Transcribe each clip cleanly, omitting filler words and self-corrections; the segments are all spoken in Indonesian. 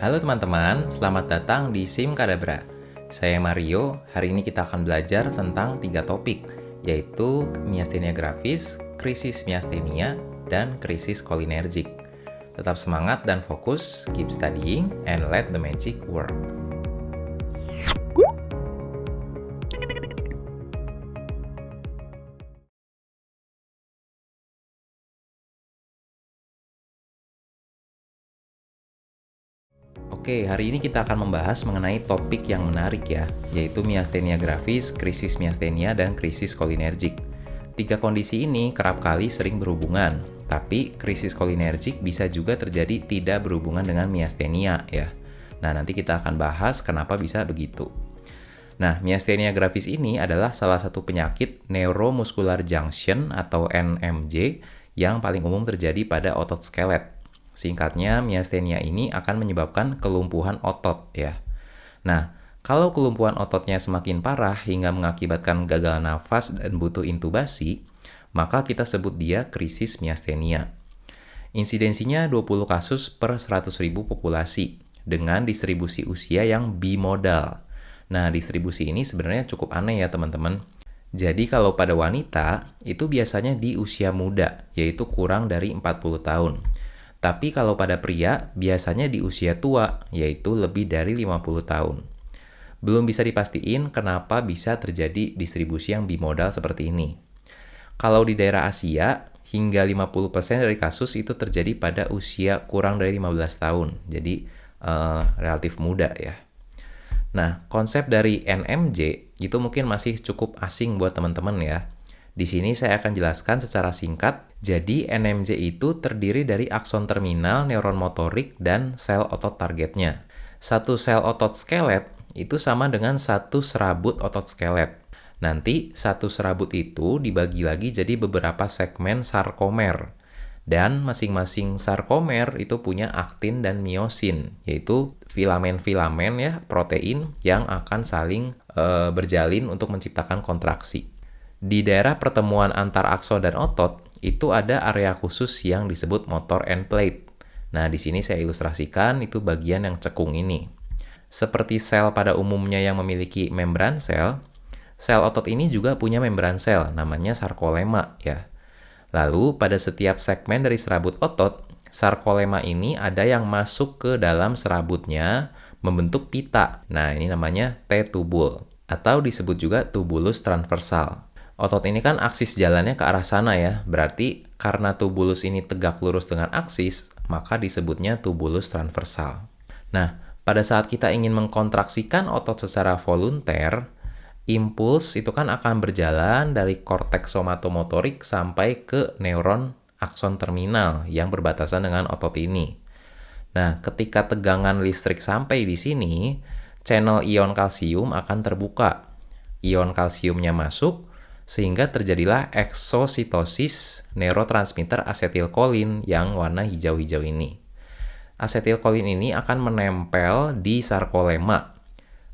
Halo teman-teman, selamat datang di SIM Kadabra. Saya Mario, hari ini kita akan belajar tentang 3 topik, yaitu miastenia gravis, krisis miastenia, dan krisis kolinergik. Tetap semangat dan fokus, keep studying, and let the magic work. Oke, hari ini kita akan membahas mengenai topik yang menarik ya, yaitu miastenia gravis, krisis miastenia, dan krisis kolinergik. 3 kondisi ini kerap kali sering berhubungan, tapi krisis kolinergik bisa juga terjadi tidak berhubungan dengan miastenia ya. Nah, nanti kita akan bahas kenapa bisa begitu. Nah, miastenia gravis ini adalah salah satu penyakit neuromuscular junction atau NMJ yang paling umum terjadi pada otot skelet. Singkatnya, miastenia ini akan menyebabkan kelumpuhan otot ya. Nah, kalau kelumpuhan ototnya semakin parah hingga mengakibatkan gagal nafas dan butuh intubasi, maka kita sebut dia krisis miastenia. Insidensinya 20 kasus per 100.000 populasi dengan distribusi usia yang bimodal. Nah, distribusi ini sebenarnya cukup aneh ya teman-teman. Jadi kalau pada wanita, itu biasanya di usia muda, yaitu kurang dari 40 tahun. Tapi kalau pada pria, biasanya di usia tua, yaitu lebih dari 50 tahun. Belum bisa dipastiin kenapa bisa terjadi distribusi yang bimodal seperti ini. Kalau di daerah Asia, hingga 50% dari kasus itu terjadi pada usia kurang dari 15 tahun. Jadi, relatif muda ya. Nah, konsep dari NMJ itu mungkin masih cukup asing buat teman-teman ya. Di sini saya akan jelaskan secara singkat. Jadi NMJ itu terdiri dari akson terminal, neuron motorik, dan sel otot targetnya. Satu sel otot skelet itu sama dengan satu serabut otot skelet. Nanti satu serabut itu dibagi lagi jadi beberapa segmen sarkomer. Dan masing-masing sarkomer itu punya aktin dan miosin, yaitu filamen-filamen ya, protein yang akan saling berjalin untuk menciptakan kontraksi. Di daerah pertemuan antar akson dan otot, itu ada area khusus yang disebut motor end plate. Nah, di sini saya ilustrasikan itu bagian yang cekung ini. Seperti sel pada umumnya yang memiliki membran sel otot ini juga punya membran sel, namanya sarkolema ya. Lalu, pada setiap segmen dari serabut otot, sarkolema ini ada yang masuk ke dalam serabutnya membentuk pita. Nah, ini namanya T-tubul, atau disebut juga tubulus transversal. Otot ini kan aksis jalannya ke arah sana ya, berarti karena tubulus ini tegak lurus dengan aksis, maka disebutnya tubulus transversal. Nah, pada saat kita ingin mengkontraksikan otot secara volunter, impuls itu kan akan berjalan dari korteks somatomotorik sampai ke neuron akson terminal yang berbatasan dengan otot ini. Nah, ketika tegangan listrik sampai di sini, channel ion kalsium akan terbuka. Ion kalsiumnya masuk, sehingga terjadilah eksositosis neurotransmitter asetilkolin yang warna hijau-hijau ini. Asetilkolin ini akan menempel di sarkolema.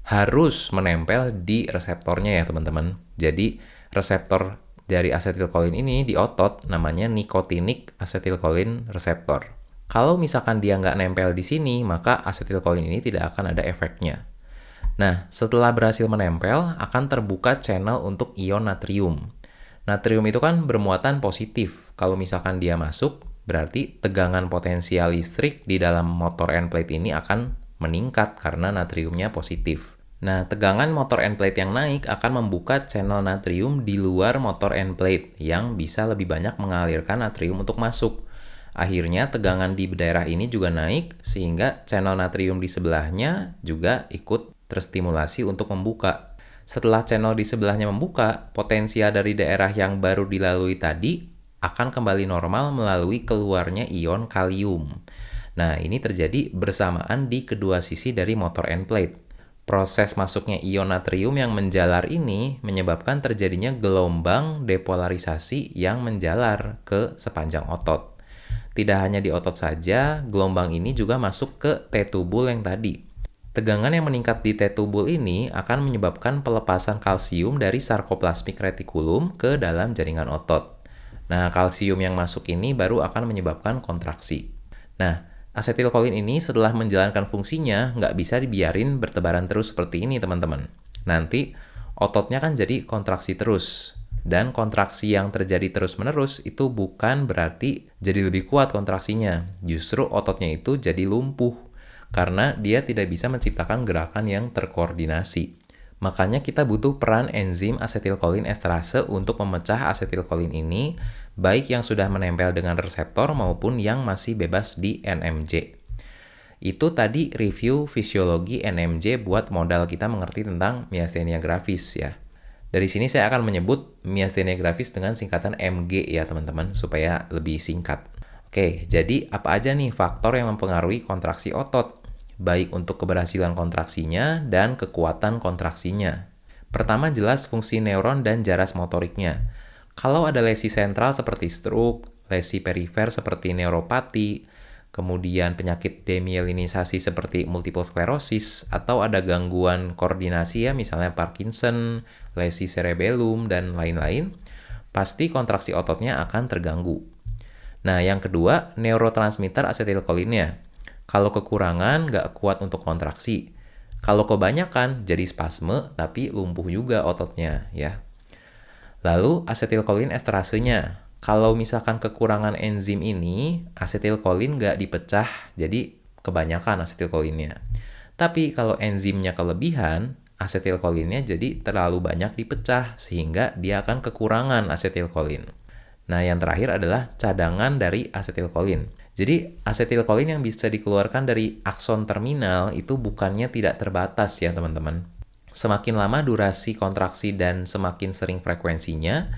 Harus menempel di reseptornya ya teman-teman. Jadi reseptor dari asetilkolin ini di otot namanya nikotinic acetylcholine receptor. Kalau misalkan dia nggak nempel di sini, maka asetilkolin ini tidak akan ada efeknya. Nah, setelah berhasil menempel, akan terbuka channel untuk ion natrium. Natrium itu kan bermuatan positif. Kalau misalkan dia masuk, berarti tegangan potensial listrik di dalam motor end plate ini akan meningkat karena natriumnya positif. Nah, tegangan motor end plate yang naik akan membuka channel natrium di luar motor end plate yang bisa lebih banyak mengalirkan natrium untuk masuk. Akhirnya tegangan di daerah ini juga naik sehingga channel natrium di sebelahnya juga ikut terstimulasi untuk membuka. Setelah channel di sebelahnya membuka, potensial dari daerah yang baru dilalui tadi akan kembali normal melalui keluarnya ion kalium. Nah, ini terjadi bersamaan di kedua sisi dari motor end plate. Proses masuknya ion natrium yang menjalar ini menyebabkan terjadinya gelombang depolarisasi yang menjalar ke sepanjang otot. Tidak hanya di otot saja, gelombang ini juga masuk ke T-tubul yang tadi. Tegangan yang meningkat di T-tubul ini akan menyebabkan pelepasan kalsium dari sarkoplasmik retikulum ke dalam jaringan otot. Nah, kalsium yang masuk ini baru akan menyebabkan kontraksi. Nah, Asetilkolin ini setelah menjalankan fungsinya nggak bisa dibiarin bertebaran terus seperti ini teman-teman. Nanti ototnya kan jadi kontraksi terus. Dan kontraksi yang terjadi terus-menerus itu bukan berarti jadi lebih kuat kontraksinya. Justru ototnya itu jadi lumpuh. Karena dia tidak bisa menciptakan gerakan yang terkoordinasi. Makanya kita butuh peran enzim asetilkolin esterase untuk memecah asetilkolin ini, baik yang sudah menempel dengan reseptor maupun yang masih bebas di NMJ. Itu tadi review fisiologi NMJ buat modal kita mengerti tentang miastenia gravis ya. Dari sini saya akan menyebut miastenia gravis dengan singkatan MG ya teman-teman, supaya lebih singkat. Oke, jadi apa aja nih faktor yang mempengaruhi kontraksi otot? Baik untuk keberhasilan kontraksinya dan kekuatan kontraksinya. Pertama jelas fungsi neuron dan jaras motoriknya. Kalau ada lesi sentral seperti stroke, lesi perifer seperti neuropati, kemudian penyakit demyelinisasi seperti multiple sclerosis, atau ada gangguan koordinasi ya, misalnya Parkinson, lesi cerebellum, dan lain-lain, pasti kontraksi ototnya akan terganggu. Nah, yang kedua, neurotransmitter asetilkolinnya. Kalau kekurangan, nggak kuat untuk kontraksi. Kalau kebanyakan, jadi spasme, tapi lumpuh juga ototnya, ya. Lalu, asetilkolin esterasenya. Kalau misalkan kekurangan enzim ini, asetilkolin nggak dipecah, jadi kebanyakan asetilkolinnya. Tapi kalau enzimnya kelebihan, asetilkolinnya jadi terlalu banyak dipecah, sehingga dia akan kekurangan asetilkolin. Nah, yang terakhir adalah cadangan dari asetilkolin. Jadi, asetilkolin yang bisa dikeluarkan dari akson terminal itu bukannya tidak terbatas ya, teman-teman. Semakin lama durasi kontraksi dan semakin sering frekuensinya,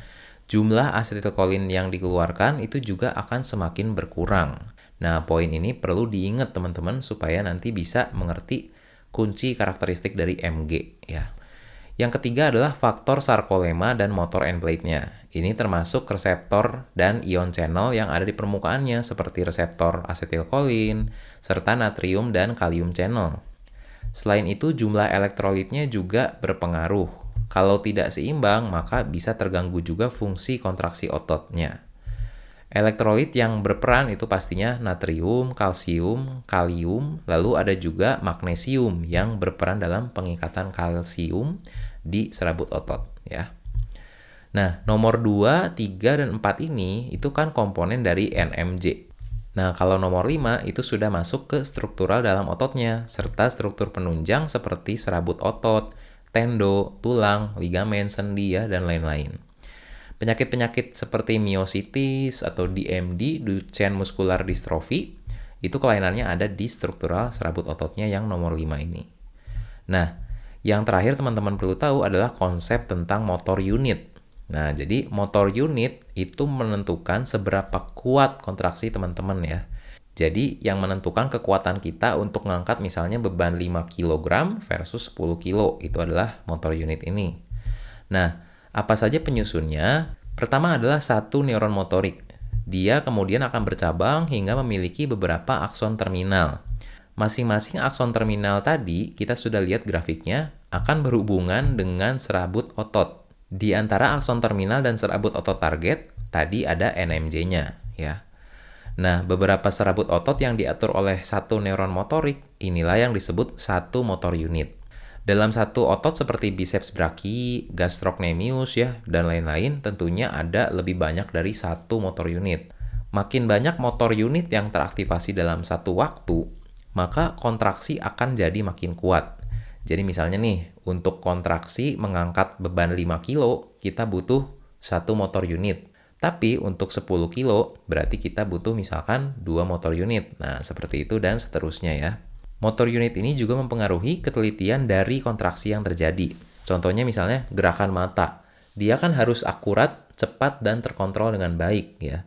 jumlah asetilkolin yang dikeluarkan itu juga akan semakin berkurang. Nah, poin ini perlu diingat teman-teman supaya nanti bisa mengerti kunci karakteristik dari MG ya. Yang ketiga adalah faktor sarkolema dan motor end plate-nya. Ini termasuk reseptor dan ion channel yang ada di permukaannya seperti reseptor asetilkolin, serta natrium dan kalium channel. Selain itu, jumlah elektrolitnya juga berpengaruh. Kalau tidak seimbang, maka bisa terganggu juga fungsi kontraksi ototnya. Elektrolit yang berperan itu pastinya natrium, kalsium, kalium, lalu ada juga magnesium yang berperan dalam pengikatan kalsium di serabut otot ya. Nah, nomor 2, 3, dan 4 ini itu kan komponen dari NMJ. Nah, kalau nomor 5 itu sudah masuk ke struktural dalam ototnya, serta struktur penunjang seperti serabut otot, tendo, tulang, ligamen, sendi, ya, dan lain-lain. Penyakit-penyakit seperti myositis atau DMD, Duchenne Muscular Dystrophy, itu kelainannya ada di struktural serabut ototnya yang nomor 5 ini. Nah, yang terakhir teman-teman perlu tahu adalah konsep tentang motor unit. Nah, jadi motor unit itu menentukan seberapa kuat kontraksi teman-teman ya. Jadi, yang menentukan kekuatan kita untuk mengangkat misalnya beban 5 kg versus 10 kg, itu adalah motor unit ini. Nah, apa saja penyusunnya? Pertama adalah satu neuron motorik. Dia kemudian akan bercabang hingga memiliki beberapa akson terminal. Masing-masing akson terminal tadi, kita sudah lihat grafiknya, akan berhubungan dengan serabut otot. Di antara akson terminal dan serabut otot target, tadi ada NMJ-nya, ya. Nah, beberapa serabut otot yang diatur oleh satu neuron motorik, inilah yang disebut satu motor unit. Dalam satu otot seperti biceps brachii, gastrocnemius ya, dan lain-lain, tentunya ada lebih banyak dari satu motor unit. Makin banyak motor unit yang teraktivasi dalam satu waktu, maka kontraksi akan jadi makin kuat. Jadi misalnya nih, untuk kontraksi mengangkat beban 5 kilo, kita butuh satu motor unit. Tapi untuk 10 kilo, berarti kita butuh misalkan 2 motor unit. Nah, seperti itu dan seterusnya ya. Motor unit ini juga mempengaruhi ketelitian dari kontraksi yang terjadi. Contohnya misalnya gerakan mata. Dia kan harus akurat, cepat, dan terkontrol dengan baik ya.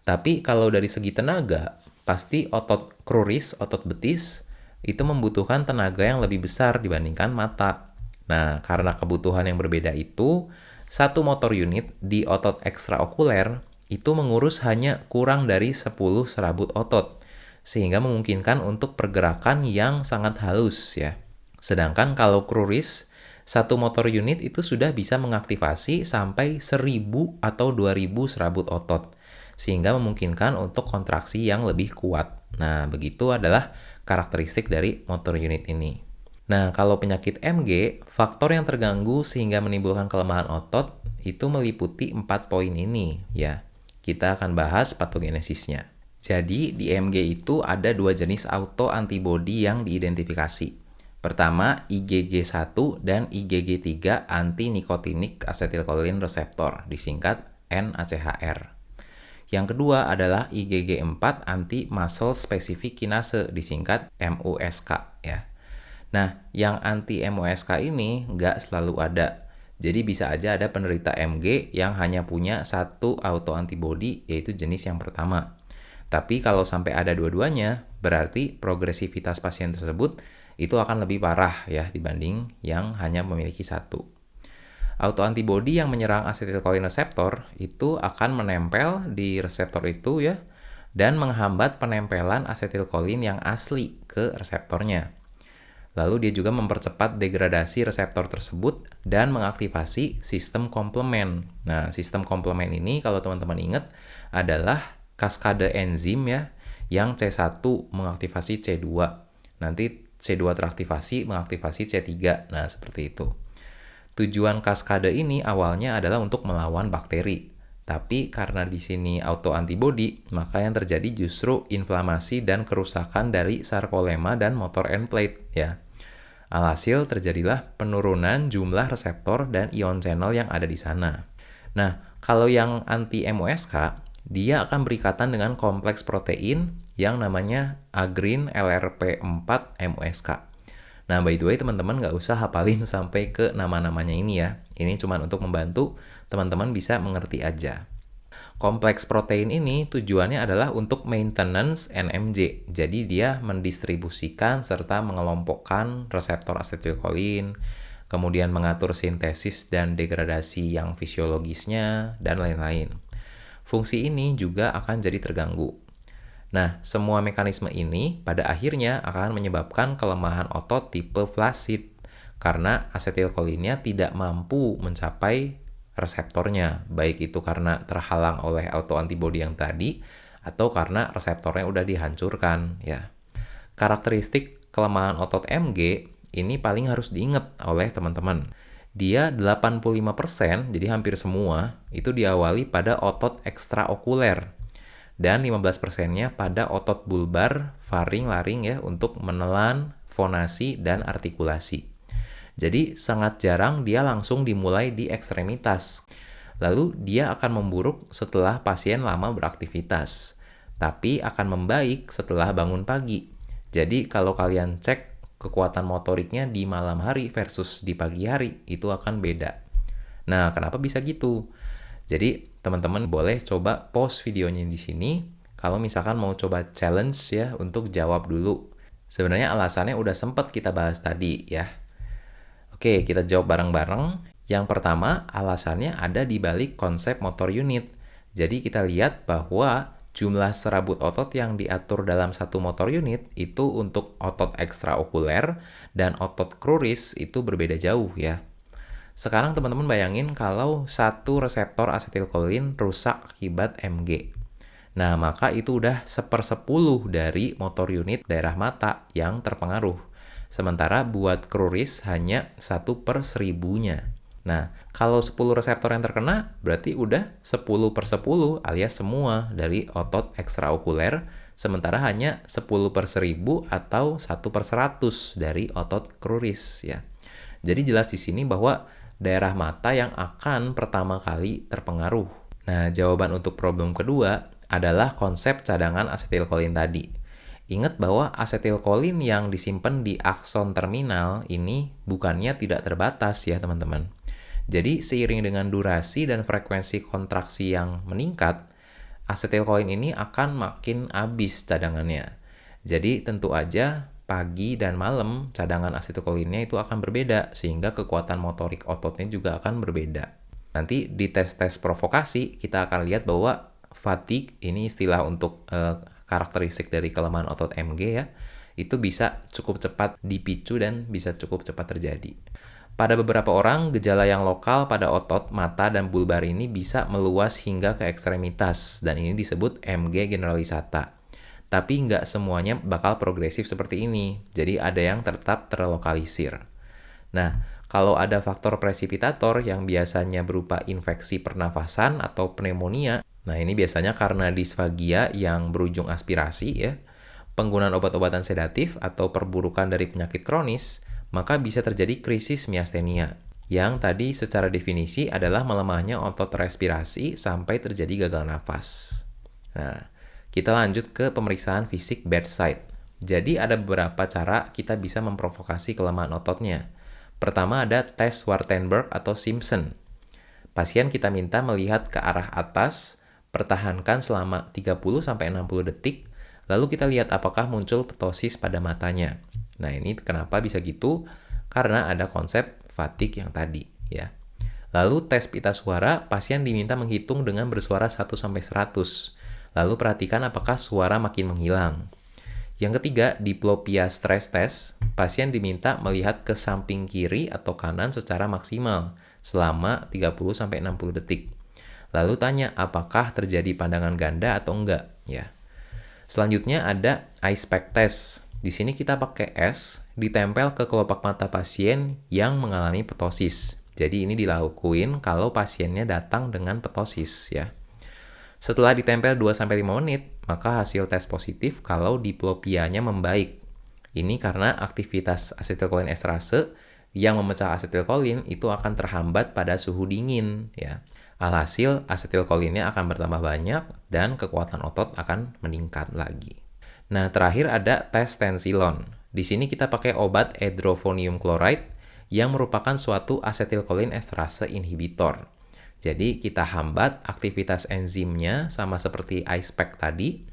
Tapi kalau dari segi tenaga, pasti otot kruris, otot betis, itu membutuhkan tenaga yang lebih besar dibandingkan mata. Nah, karena kebutuhan yang berbeda itu, satu motor unit di otot ekstraokuler itu mengurus hanya kurang dari 10 serabut otot, sehingga memungkinkan untuk pergerakan yang sangat halus ya. Sedangkan kalau kruris, satu motor unit itu sudah bisa mengaktifasi sampai 1000 atau 2000 serabut otot. sehingga memungkinkan untuk kontraksi yang lebih kuat. Nah, begitu adalah karakteristik dari motor unit ini. Nah, kalau penyakit MG, faktor yang terganggu sehingga menimbulkan kelemahan otot itu meliputi 4 poin ini ya. Kita akan bahas patogenesisnya. Jadi, di MG itu ada 2 jenis autoantibody yang diidentifikasi. Pertama, IgG1 dan IgG3 anti-nicotinic acetylcholine receptor, disingkat NACHR. Yang kedua adalah IgG4 anti-muscle specific kinase, disingkat MUSK ya. Nah, yang anti-MUSK ini nggak selalu ada. Jadi bisa aja ada penderita MG yang hanya punya satu autoantibody, yaitu jenis yang pertama. Tapi kalau sampai ada dua-duanya, berarti progresivitas pasien tersebut itu akan lebih parah ya dibanding yang hanya memiliki satu. Autoantibody yang menyerang acetylcholine receptor itu akan menempel di reseptor itu ya, dan menghambat penempelan asetilkolin yang asli ke reseptornya. Lalu dia juga mempercepat degradasi reseptor tersebut dan mengaktifasi sistem komplement. Nah, sistem komplement ini kalau teman-teman ingat adalah kaskade enzim ya, yang C1 mengaktifasi C2. Nanti C2 teraktivasi mengaktifasi C3. Nah, seperti itu. Tujuan kaskade ini awalnya adalah untuk melawan bakteri. Tapi karena di sini autoantibody, maka yang terjadi justru inflamasi dan kerusakan dari sarkolema dan motor end plate ya. Alhasil terjadilah penurunan jumlah reseptor dan ion channel yang ada di sana. Nah, kalau yang anti-MUSK, dia akan berikatan dengan kompleks protein yang namanya agrin LRP4 MUSK. Nah, by the way, teman-teman nggak usah hafalin sampai ke nama-namanya ini ya. Ini cuma untuk membantu teman-teman bisa mengerti aja. Kompleks protein ini tujuannya adalah untuk maintenance NMJ. Jadi dia mendistribusikan serta mengelompokkan reseptor asetilkolin, kemudian mengatur sintesis dan degradasi yang fisiologisnya, dan lain-lain. Fungsi ini juga akan jadi terganggu. Nah, semua mekanisme ini pada akhirnya akan menyebabkan kelemahan otot tipe flaccid karena asetilkolinnya tidak mampu mencapai reseptornya, baik itu karena terhalang oleh autoantibody yang tadi atau karena reseptornya udah dihancurkan ya. Karakteristik kelemahan otot MG ini paling harus diingat oleh teman-teman. Dia 85%, jadi hampir semua, itu diawali pada otot ekstraokuler. Dan 15%-nya pada otot bulbar, faring, laring ya untuk menelan, fonasi, dan artikulasi. Jadi sangat jarang dia langsung dimulai di ekstremitas. Lalu dia akan memburuk setelah pasien lama beraktivitas. Tapi akan membaik setelah bangun pagi. Jadi kalau kalian cek kekuatan motoriknya di malam hari versus di pagi hari, itu akan beda. Nah, kenapa bisa gitu? Jadi teman-teman boleh coba pause videonya di sini kalau misalkan mau coba challenge ya untuk jawab dulu. Sebenarnya alasannya udah sempat kita bahas tadi ya. Oke, kita jawab bareng-bareng. Yang pertama, alasannya ada di balik konsep motor unit. Jadi kita lihat bahwa jumlah serabut otot yang diatur dalam satu motor unit itu untuk otot ekstraokuler dan otot cruris itu berbeda jauh ya. Sekarang teman-teman bayangin kalau satu reseptor asetilkolin rusak akibat MG. Nah, maka itu udah 1/10 dari motor unit daerah mata yang terpengaruh. Sementara buat cruris hanya 1/1000-nya. Nah, kalau 10 reseptor yang terkena, berarti udah 10/10 alias semua dari otot ekstraokuler, sementara hanya 10/1000 atau 1/100 dari otot cruris ya. Jadi jelas di sini bahwa daerah mata yang akan pertama kali terpengaruh. Nah, jawaban untuk problem kedua adalah konsep cadangan asetilkolin tadi. Ingat bahwa asetilkolin yang disimpan di akson terminal ini bukannya tidak terbatas ya teman-teman. Jadi seiring dengan durasi dan frekuensi kontraksi yang meningkat, asetilkolin ini akan makin habis cadangannya. Jadi tentu aja pagi dan malam cadangan asetilkolinnya itu akan berbeda sehingga kekuatan motorik ototnya juga akan berbeda. Nanti di tes-tes provokasi kita akan lihat bahwa fatigue ini istilah untuk karakteristik dari kelemahan otot MG ya, itu bisa cukup cepat dipicu dan bisa cukup cepat terjadi. Pada beberapa orang, gejala yang lokal pada otot, mata, dan bulbar ini bisa meluas hingga ke ekstremitas, dan ini disebut MG generalisata. Tapi nggak semuanya bakal progresif seperti ini, jadi ada yang tetap terlokalisir. Nah, kalau ada faktor presipitator yang biasanya berupa infeksi pernafasan atau pneumonia, nah ini biasanya karena disfagia yang berujung aspirasi ya, penggunaan obat-obatan sedatif atau perburukan dari penyakit kronis, maka bisa terjadi krisis miastenia, yang tadi secara definisi adalah melemahnya otot respirasi sampai terjadi gagal nafas. Nah, kita lanjut ke pemeriksaan fisik bedside. Jadi ada beberapa cara kita bisa memprovokasi kelemahan ototnya. Pertama ada tes Wartenberg atau Simpson. Pasien kita minta melihat ke arah atas, pertahankan selama 30-60 detik, lalu kita lihat apakah muncul ptosis pada matanya. Nah, ini kenapa bisa gitu? Karena ada konsep fatigue yang tadi, ya. Lalu tes pita suara, pasien diminta menghitung dengan bersuara 1-100. Lalu perhatikan apakah suara makin menghilang. Yang ketiga, diplopia stress test, pasien diminta melihat ke samping kiri atau kanan secara maksimal selama 30-60 detik. Lalu tanya apakah terjadi pandangan ganda atau enggak, ya. Selanjutnya ada ice pack test. Di sini kita pakai es ditempel ke kelopak mata pasien yang mengalami ptosis. Jadi ini dilakuin kalau pasiennya datang dengan ptosis ya. Setelah ditempel 2-5 menit, maka hasil tes positif kalau diplopianya membaik. Ini karena aktivitas asetilkolin esterase yang memecah asetilkolin itu akan terhambat pada suhu dingin ya. Alhasil asetilkolinnya akan bertambah banyak dan kekuatan otot akan meningkat lagi. Nah, terakhir ada tes tensilon. Di sini kita pakai obat hydrofonium chloride yang merupakan suatu asetilkolin esterase inhibitor. Jadi kita hambat aktivitas enzimnya sama seperti ice pack tadi.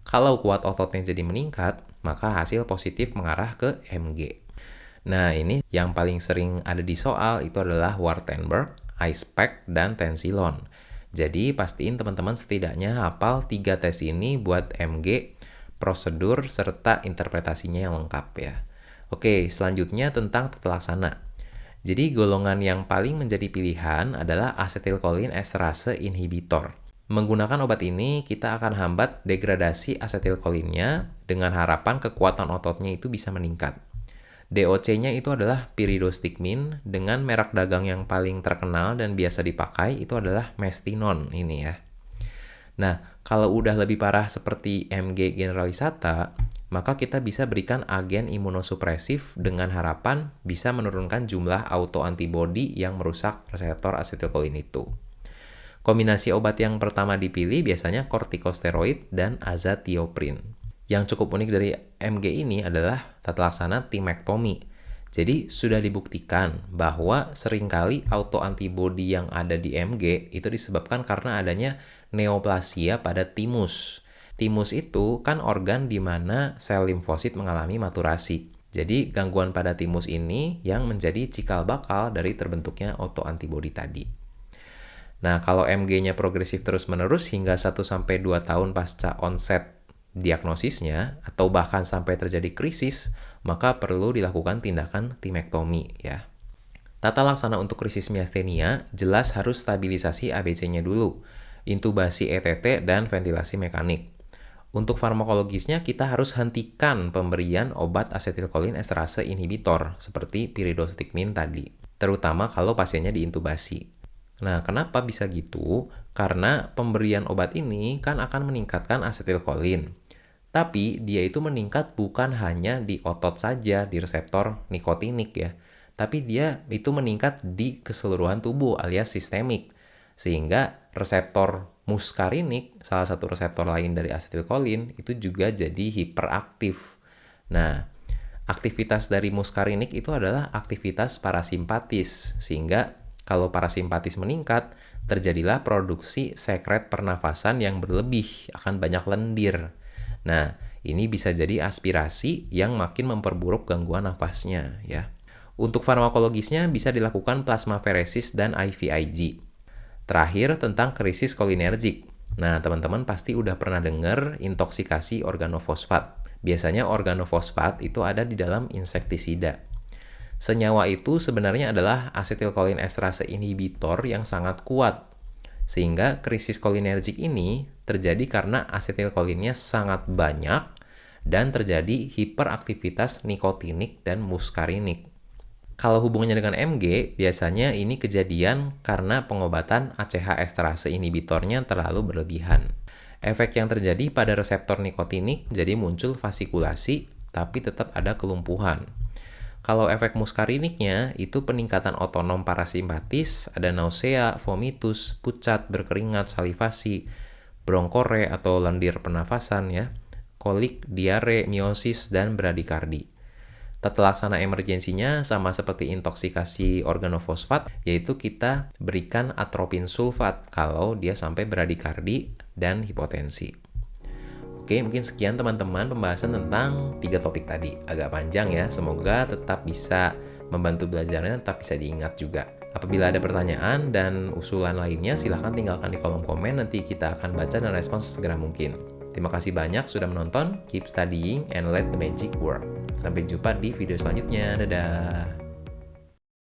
Kalau kuat ototnya jadi meningkat, maka hasil positif mengarah ke MG. Nah, ini yang paling sering ada di soal itu adalah Wartenberg, ice pack, dan tensilon. Jadi pastiin teman-teman setidaknya hafal 3 tes ini buat MG, prosedur, serta interpretasinya yang lengkap ya. Oke, selanjutnya tentang tata laksana. Jadi golongan yang paling menjadi pilihan adalah asetilkolin esterase inhibitor. Menggunakan obat ini, kita akan hambat degradasi asetilkolinnya dengan harapan kekuatan ototnya itu bisa meningkat. DOC-nya itu adalah pyridostigmin dengan merek dagang yang paling terkenal dan biasa dipakai itu adalah Mestinon ini ya. Nah, kalau udah lebih parah seperti MG generalisata, maka kita bisa berikan agen imunosupresif dengan harapan bisa menurunkan jumlah autoantibody yang merusak reseptor asetilkolin itu. Kombinasi obat yang pertama dipilih biasanya kortikosteroid dan azathioprin. Yang cukup unik dari MG ini adalah tata laksana thymectomy. Jadi sudah dibuktikan bahwa seringkali autoantibody yang ada di MG itu disebabkan karena adanya neoplasia pada timus. Timus itu kan organ di mana sel limfosit mengalami maturasi. Jadi gangguan pada timus ini yang menjadi cikal bakal dari terbentuknya autoantibody tadi. Nah, kalau MG-nya progresif terus-menerus hingga 1-2 tahun pasca onset diagnosisnya atau bahkan sampai terjadi krisis, maka perlu dilakukan tindakan thymectomy ya. Tata laksana untuk krisis miastenia jelas harus stabilisasi ABC-nya dulu, intubasi ETT dan ventilasi mekanik. Untuk farmakologisnya kita harus hentikan pemberian obat asetilkolin esterase inhibitor seperti pyridostigmin tadi, terutama kalau pasiennya diintubasi. Nah, kenapa bisa gitu? Karena pemberian obat ini kan akan meningkatkan asetilkolin. Tapi dia itu meningkat bukan hanya di otot saja, di reseptor nikotinik ya. Tapi dia itu meningkat di keseluruhan tubuh alias sistemik. Sehingga reseptor muskarinik, salah satu reseptor lain dari asetilkolin, itu juga jadi hiperaktif. Nah, aktivitas dari muskarinik itu adalah aktivitas parasimpatis. Sehingga kalau parasimpatis meningkat, terjadilah produksi sekret pernafasan yang berlebih, akan banyak lendir. Nah, ini bisa jadi aspirasi yang makin memperburuk gangguan nafasnya ya. Untuk farmakologisnya bisa dilakukan plasmaferesis dan IVIG. Terakhir tentang krisis kolinergik. Nah, teman-teman pasti udah pernah dengar intoksikasi organofosfat. Biasanya organofosfat itu ada di dalam insektisida. Senyawa itu sebenarnya adalah asetilkolin esterase inhibitor yang sangat kuat. Sehingga krisis kolinergik ini terjadi karena asetilkolinnya sangat banyak dan terjadi hiperaktivitas nikotinik dan muskarinik. Kalau hubungannya dengan MG, biasanya ini kejadian karena pengobatan ACH esterase inhibitornya terlalu berlebihan. Efek yang terjadi pada reseptor nikotinik jadi muncul vasikulasi, tapi tetap ada kelumpuhan. Kalau efek muskariniknya itu peningkatan otonom parasimpatis, ada nausea, vomitus, pucat, berkeringat, salivasi, bronkore atau lendir pernafasan ya, kolik, diare, miosis, dan bradikardi. Tata laksana emergensinya sama seperti intoksikasi organofosfat, yaitu kita berikan atropin sulfat kalau dia sampai bradikardi dan hipotensi. Oke, mungkin sekian teman-teman pembahasan tentang 3 topik tadi. Agak panjang ya, semoga tetap bisa membantu belajarnya, tetap bisa diingat juga. Apabila ada pertanyaan dan usulan lainnya, silahkan tinggalkan di kolom komen, nanti kita akan baca dan respons segera mungkin. Terima kasih banyak sudah menonton, keep studying and let the magic work. Sampai jumpa di video selanjutnya, dadah!